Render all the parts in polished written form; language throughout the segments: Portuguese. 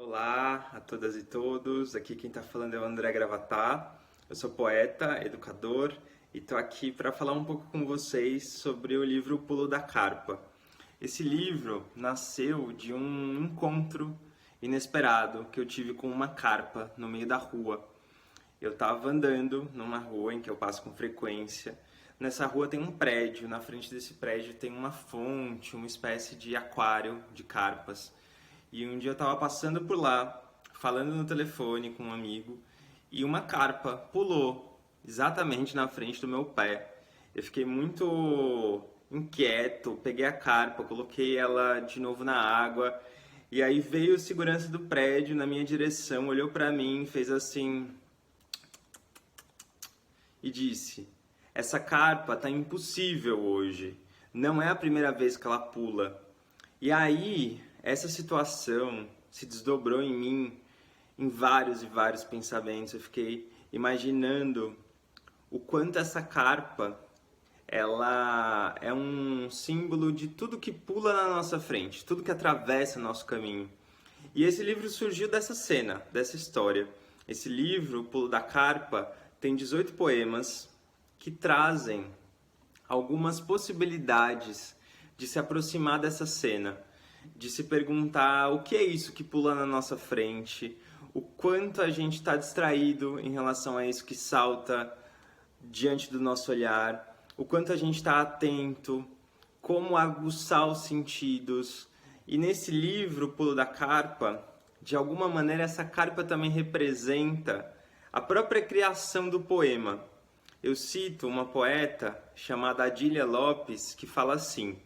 Olá a todas e todos, aqui quem está falando é o André Gravatá, eu sou poeta, educador e estou aqui para falar um pouco com vocês sobre o livro O Pulo da Carpa. Esse livro nasceu de um encontro inesperado que eu tive com uma carpa no meio da rua. Eu estava andando numa rua em que eu passo com frequência. Nessa rua tem um prédio, na frente desse prédio tem uma fonte, uma espécie de aquário de carpas. E um dia eu estava passando por lá, falando no telefone com um amigo, e uma carpa pulou exatamente na frente do meu pé. Eu fiquei muito inquieto, peguei a carpa, coloquei ela de novo na água, e aí veio o segurança do prédio na minha direção, olhou para mim, fez assim e disse: "Essa carpa tá impossível hoje. Não é a primeira vez que ela pula." E aí, essa situação se desdobrou em mim em vários e vários pensamentos. Eu fiquei imaginando o quanto essa carpa ela é um símbolo de tudo que pula na nossa frente, tudo que atravessa nosso caminho. E esse livro surgiu dessa cena, dessa história. Esse livro, O Pulo da Carpa, tem 18 poemas que trazem algumas possibilidades de se aproximar dessa cena, de se perguntar o que é isso que pula na nossa frente, o quanto a gente está distraído em relação a isso que salta diante do nosso olhar, o quanto a gente está atento, como aguçar os sentidos. E nesse livro, O Pulo da Carpa, de alguma maneira essa carpa também representa a própria criação do poema. Eu cito uma poeta chamada Adília Lopes que fala assim: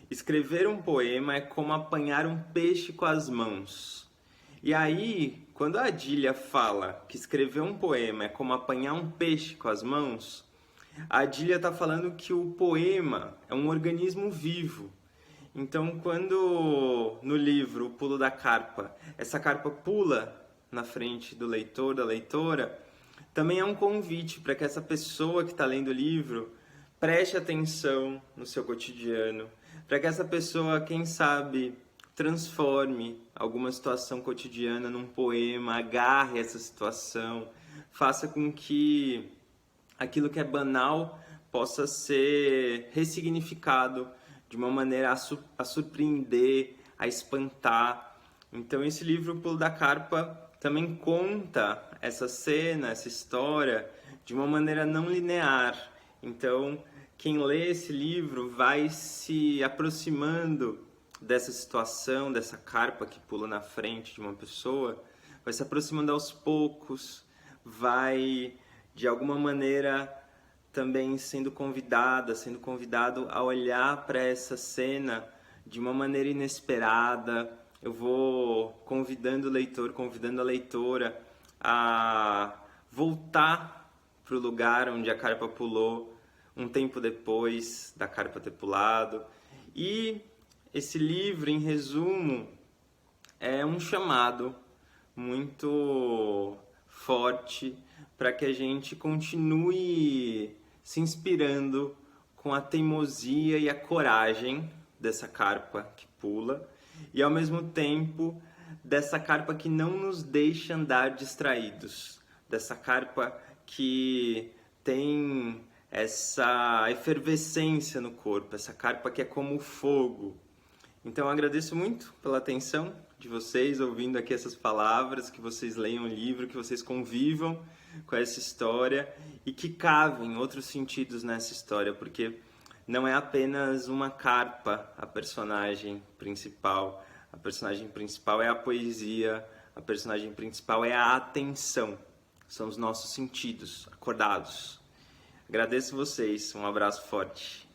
"Escrever um poema é como apanhar um peixe com as mãos." E aí, quando a Adília fala que escrever um poema é como apanhar um peixe com as mãos, a Adília está falando que o poema é um organismo vivo. Então, quando no livro O Pulo da Carpa, essa carpa pula na frente do leitor, da leitora, também é um convite para que essa pessoa que está lendo o livro preste atenção no seu cotidiano, para que essa pessoa, quem sabe, transforme alguma situação cotidiana num poema, agarre essa situação, faça com que aquilo que é banal possa ser ressignificado de uma maneira a surpreender, a espantar. Então esse livro, O Pulo da Carpa, também conta essa cena, essa história, de uma maneira não linear. Então, quem lê esse livro vai se aproximando dessa situação, dessa carpa que pula na frente de uma pessoa, vai se aproximando aos poucos, vai, de alguma maneira, também sendo convidado a olhar para essa cena de uma maneira inesperada. Eu vou convidando o leitor, convidando a leitora a voltar para o lugar onde a carpa pulou um tempo depois da carpa ter pulado. E esse livro, em resumo, é um chamado muito forte para que a gente continue se inspirando com a teimosia e a coragem dessa carpa que pula, e ao mesmo tempo dessa carpa que não nos deixa andar distraídos, dessa carpa que tem essa efervescência no corpo, essa carpa que é como o fogo. Então eu agradeço muito pela atenção de vocês, ouvindo aqui essas palavras, que vocês leiam o livro, que vocês convivam com essa história e que cavem outros sentidos nessa história, porque não é apenas uma carpa a personagem principal. A personagem principal é a poesia, a personagem principal é a atenção. São os nossos sentidos acordados. Agradeço vocês, um abraço forte.